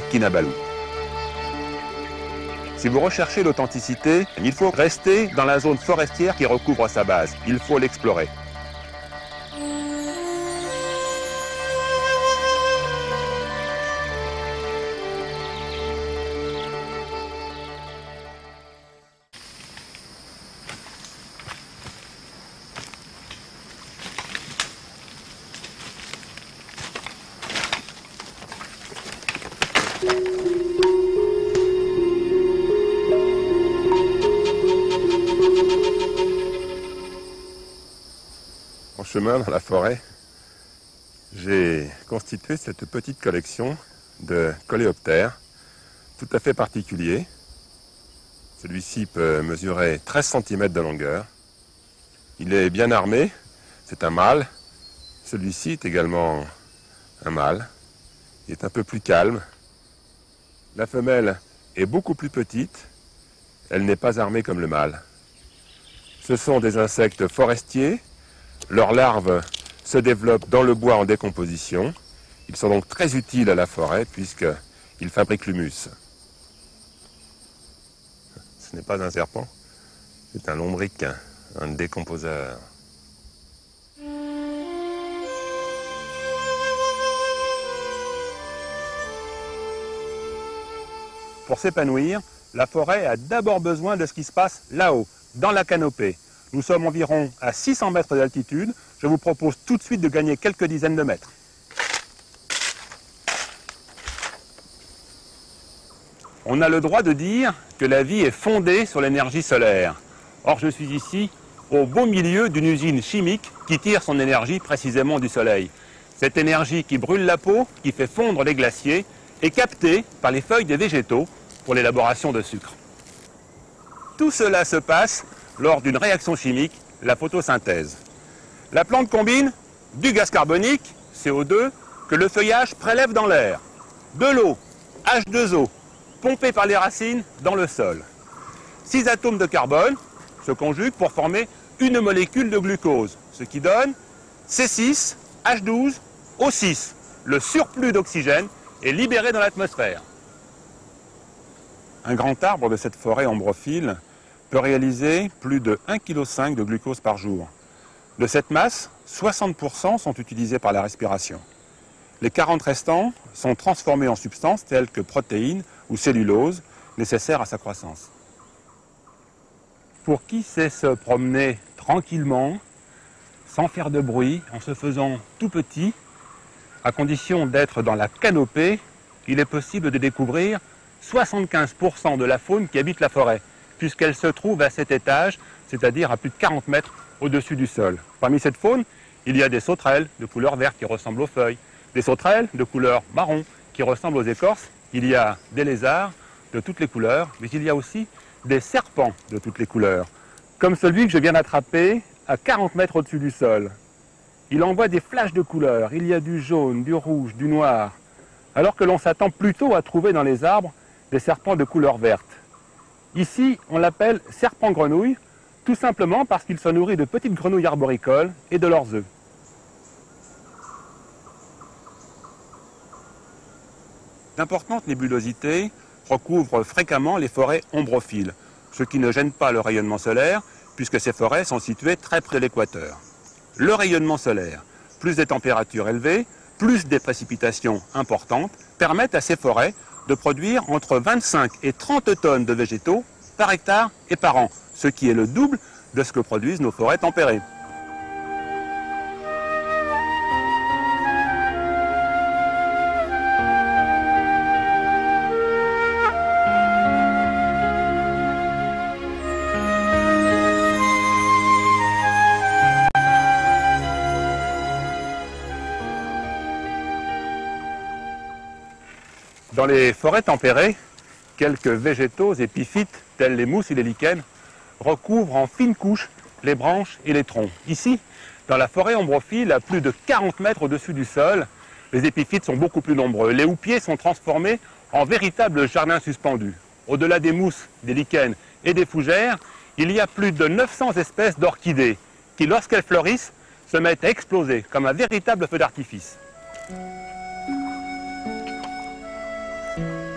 Kinabalu. Si vous recherchez l'authenticité, il faut rester dans la zone forestière qui recouvre sa base. Il faut l'explorer. En chemin dans la forêt, j'ai constitué cette petite collection de coléoptères tout à fait particuliers. Celui-ci peut mesurer 13 cm de longueur. Il est bien armé, c'est un mâle. Celui-ci est également un mâle. Il est un peu plus calme. La femelle est beaucoup plus petite. Elle n'est pas armée comme le mâle. Ce sont des insectes forestiers. Leurs larves se développent dans le bois en décomposition. Ils sont donc très utiles à la forêt puisqu'ils fabriquent l'humus. Ce n'est pas un serpent, c'est un lombric, un décomposeur. Pour s'épanouir, la forêt a d'abord besoin de ce qui se passe là-haut, dans la canopée. Nous sommes environ à 600 mètres d'altitude. Je vous propose tout de suite de gagner quelques dizaines de mètres. On a le droit de dire que la vie est fondée sur l'énergie solaire. Or, je suis ici au beau milieu d'une usine chimique qui tire son énergie précisément du soleil. Cette énergie qui brûle la peau, qui fait fondre les glaciers, est captée par les feuilles des végétaux pour l'élaboration de sucre. Tout cela se passe lors d'une réaction chimique, la photosynthèse. La plante combine du gaz carbonique, CO2, que le feuillage prélève dans l'air, de l'eau, H2O, pompée par les racines dans le sol. 6 atomes de carbone se conjuguent pour former une molécule de glucose, ce qui donne C6H12O6. Le surplus d'oxygène est libéré dans l'atmosphère. Un grand arbre de cette forêt ombrophile peut réaliser plus de 1,5 kg de glucose par jour. De cette masse, 60% sont utilisés par la respiration. Les 40 restants sont transformés en substances telles que protéines ou cellulose, nécessaires à sa croissance. Pour qui sait se promener tranquillement, sans faire de bruit, en se faisant tout petit, à condition d'être dans la canopée, il est possible de découvrir 75% de la faune qui habite la forêt, puisqu'elle se trouve à cet étage, c'est-à-dire à plus de 40 mètres au-dessus du sol. Parmi cette faune, il y a des sauterelles de couleur verte qui ressemblent aux feuilles, des sauterelles de couleur marron qui ressemblent aux écorces, il y a des lézards de toutes les couleurs, mais il y a aussi des serpents de toutes les couleurs, comme celui que je viens d'attraper à 40 mètres au-dessus du sol. Il envoie des flashs de couleurs, il y a du jaune, du rouge, du noir, alors que l'on s'attend plutôt à trouver dans les arbres des serpents de couleur verte. Ici, on l'appelle serpent-grenouille, tout simplement parce qu'il se nourrit de petites grenouilles arboricoles et de leurs œufs. D'importantes nébulosités recouvrent fréquemment les forêts ombrophiles, ce qui ne gêne pas le rayonnement solaire, puisque ces forêts sont situées très près de l'équateur. Le rayonnement solaire, plus des températures élevées, plus des précipitations importantes, permettent à ces forêts de produire entre 25 et 30 tonnes de végétaux par hectare et par an, ce qui est le double de ce que produisent nos forêts tempérées. Dans les forêts tempérées, quelques végétaux épiphytes, tels les mousses et les lichens, recouvrent en fines couches les branches et les troncs. Ici, dans la forêt ombrophile, à plus de 40 mètres au-dessus du sol, les épiphytes sont beaucoup plus nombreux. Les houppiers sont transformés en véritables jardins suspendus. Au-delà des mousses, des lichens et des fougères, il y a plus de 900 espèces d'orchidées qui, lorsqu'elles fleurissent, se mettent à exploser comme un véritable feu d'artifice. Merci.